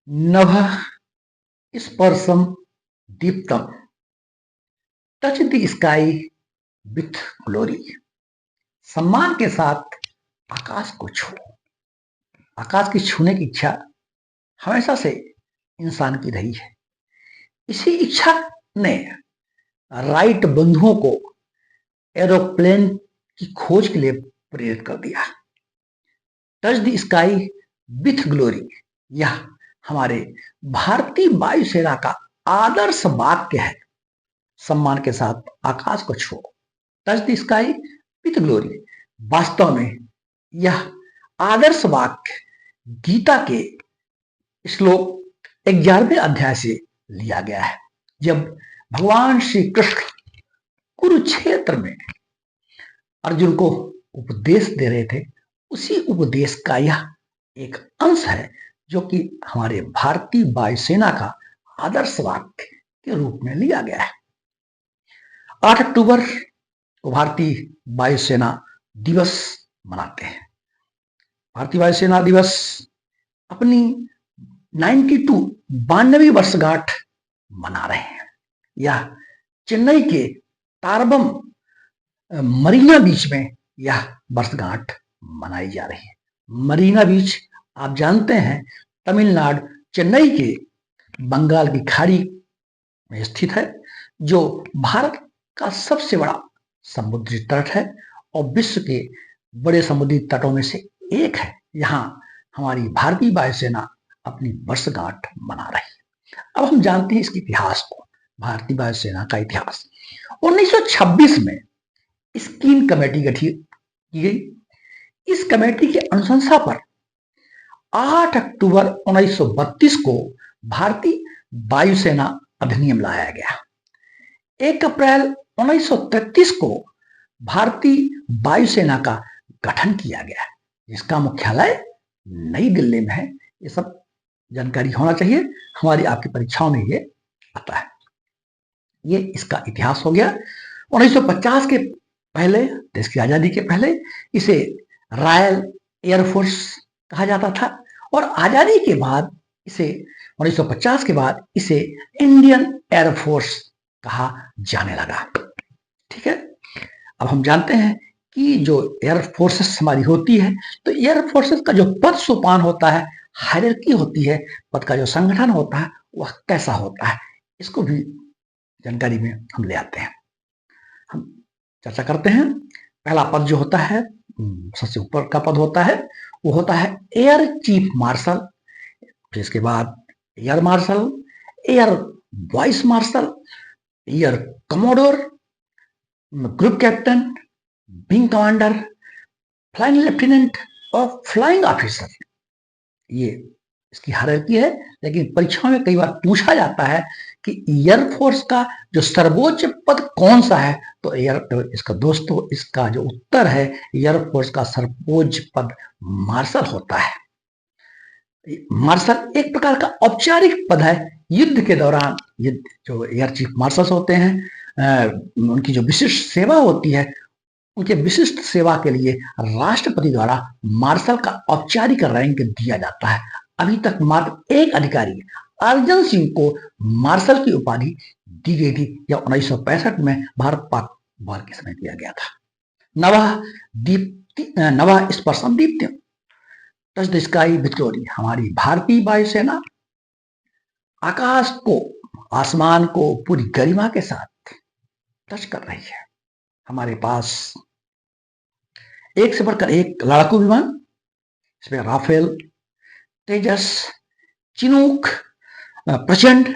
नभः स्पर्शम दीप्तम touch the sky with glory. सम्मान के साथ आकाश को छू। आकाश की छूने की इच्छा हमेशा से इंसान की रही है। इसी इच्छा ने राइट बंधुओं को एरोप्लेन की खोज के लिए प्रेरित कर दिया। Touch the sky with glory, यह हमारे भारतीय वायुसेना का आदर्श वाक्य है। सम्मान के साथ आकाश को छुओ, touch the sky with glory. वास्तव में यह आदर्श वाक्य गीता के श्लोक 11वें अध्याय से लिया गया है, जब भगवान श्री कृष्ण कुरुक्षेत्र में अर्जुन को उपदेश दे रहे थे। उसी उपदेश का यह एक अंश है जो कि हमारे भारतीय वायुसेना का आदर्श वाक्य के रूप में लिया गया है। 8 अक्टूबर को भारतीय वायुसेना दिवस मनाते हैं। भारतीय वायुसेना दिवस अपनी 92वीं वर्षगांठ मना रहे हैं। यह चेन्नई के तारबम मरीना बीच में यह वर्षगांठ मनाई जा रही है। मरीना बीच आप जानते हैं तमिलनाडु चेन्नई के बंगाल की खाड़ी में स्थित है, जो भारत का सबसे बड़ा समुद्री तट है और विश्व के बड़े समुद्री तटों में से एक है। यहाँ हमारी भारतीय वायुसेना अपनी वर्षगांठ मना रही है। अब हम जानते हैं इसके इतिहास को। भारतीय वायुसेना का इतिहास 1926 में स्कीन कमेटी गठित की गई। इस कमेटी की अनुशंसा पर 8 अक्टूबर 1932 को भारतीय वायुसेना अधिनियम लाया गया। 1 अप्रैल 1933 को भारतीय वायुसेना का गठन किया गया, जिसका मुख्यालय नई दिल्ली में है। ये सब जानकारी होना चाहिए, हमारी आपकी परीक्षाओं में ये आता है। ये इसका इतिहास हो गया। 1950 के पहले, देश की आजादी के पहले, इसे रॉयल एयरफोर्स कहा जाता था और आजादी के बाद इसे 1950 के बाद इसे इंडियन एयरफोर्स कहा जाने लगा। ठीक है, अब हम जानते हैं कि जो एयर फोर्सेस हमारी होती है, तो एयर फोर्सेस का जो पद सोपान होता है, हायरार्की होती है, पद का जो संगठन होता है वह कैसा होता है, इसको भी जानकारी में हम ले आते हैं। हम चर्चा करते हैं। पहला पद जो होता है, सबसे ऊपर का पद होता है, वो होता है एयर चीफ मार्शल। फिर इसके बाद air marshal, air vice marshal, air commodore, group captain, wing commander, flying lieutenant और फ्लाइंग ऑफिसर। ये इसकी हायरार्की है। लेकिन परीक्षाओं में कई बार पूछा जाता है कि एयरफोर्स का जो सर्वोच्च पद कौन सा है, तो इसका दोस्तों इसका जो उत्तर है, एयरफोर्स का सर्वोच्च पद मार्शल होता है। मार्शल एक प्रकार का औपचारिक पद है। युद्ध के दौरान जो एयर चीफ मार्शल्स होते हैं, उनकी जो विशिष्ट सेवा होती है, उनके विशिष्ट सेवा के लिए राष्ट्रपति द्वारा मार्शल का औपचारिक रैंक दिया जाता है। अभी तक मात्र एक अधिकारी अर्जन सिंह को मार्शल की उपाधि दी गई थी, यह 1965 में भारत पाक वार के समय दिया गया था। नभः स्पर्शम दीप्तम touch the sky with glory. हमारी भारतीय वायुसेना आकाश को, आसमान को पूरी गरिमा के साथ टच कर रही है। हमारे पास एक से बढ़कर एक लड़ाकू विमान, इसमें राफेल, तेजस, चिनूक, प्रचंड,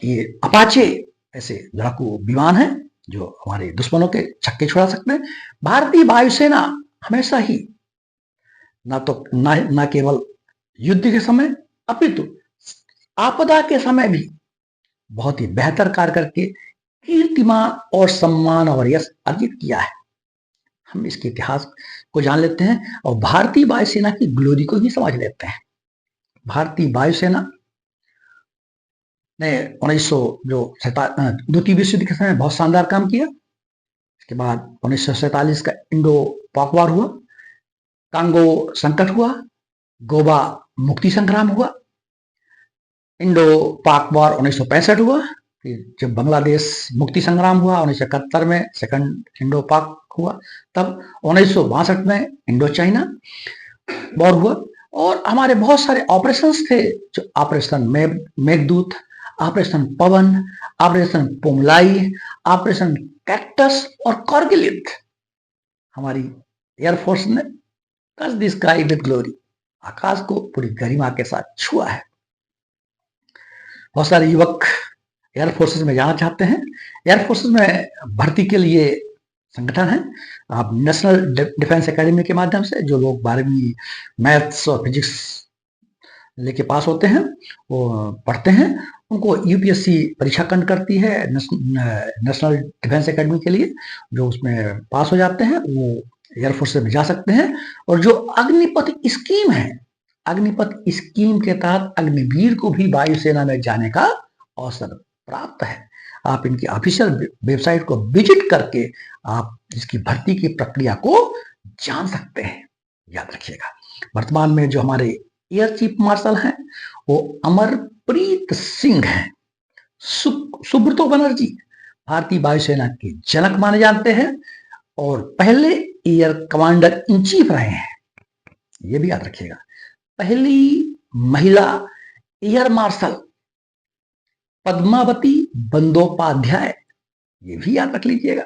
ये अपाचे ऐसे लड़ाकू विमान हैं जो हमारे दुश्मनों के छक्के छुड़ा सकते हैं। भारतीय वायुसेना हमेशा ही न केवल युद्ध के समय अपितु आपदा के समय भी बहुत ही बेहतर कार्य करके कीर्तिमान और सम्मान और यश अर्जित किया है। हम इसके इतिहास को जान लेते हैं और भारतीय वायुसेना की ग्लोरी को भी समझ लेते हैं। भारतीय वायुसेना ने 1900 द्वितीय विश्व युद्ध के समय बहुत शानदार काम किया। इसके बाद 1947 का इंडो पाक वार हुआ, कांगो संकट हुआ, गोवा मुक्ति संग्राम हुआ, इंडो पाक वॉर 1965 हुआ। फिर जब बांग्लादेश मुक्ति संग्राम हुआ 1971 में, सेकंड इंडो पाक हुआ। तब 1962 में इंडो चाइना वॉर हुआ। और हमारे बहुत सारे ऑपरेशंस थे, जो operation Meghdoot, operation Pawan, operation Pomalai, operation cactus और कारगिल युद्ध। हमारी एयरफोर्स ने touch the sky with glory, आकाश को पूरी गरिमा के साथ छुआ है। बहुत सारे युवक एयरफोर्सेस में जाना चाहते हैं। एयरफोर्सेस में भर्ती के लिए संगठन है। आप नेशनल डिफेंस एकेडमी के माध्यम से जो लोग 12वीं मैथ्स और फिजिक्स लेके पास होते हैं, वो पढ़ते हैं, उनको यूपीएससी परीक्षा कंडक्ट करती है नेशनल डिफेंस एकेडमी के लिए। जो उसमें पास हो जाते हैं वो एयरफोर्स में जा सकते हैं। और जो अग्निपथ स्कीम है, अग्निपथ स्कीम के तहत अग्निवीर को भी वायुसेना में जाने का अवसर प्राप्त है। आप इनकी ऑफिशियल वेबसाइट को विजिट करके आप इसकी भर्ती की प्रक्रिया को जान सकते हैं। याद रखिएगा, वर्तमान में जो हमारे एयर चीफ मार्शल हैं वो अमरप्रीत सिंह हैं। सुब्रतो बनर्जी भारतीय वायुसेना के जनक माने जाते हैं और पहले एयर कमांडर इन चीफ रहे हैं। ये भी याद रखिएगा, पहली महिला एयर मार्शल पद्मावती बंदोपाध्याय, ये भी याद रख लीजिएगा।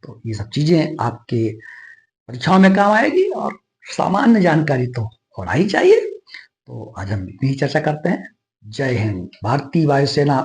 तो ये सब चीजें आपके परीक्षाओं में काम आएगी और सामान्य जानकारी तो होना ही चाहिए। तो आज हम इतनी ही चर्चा करते हैं। जय हिंद। भारतीय वायुसेना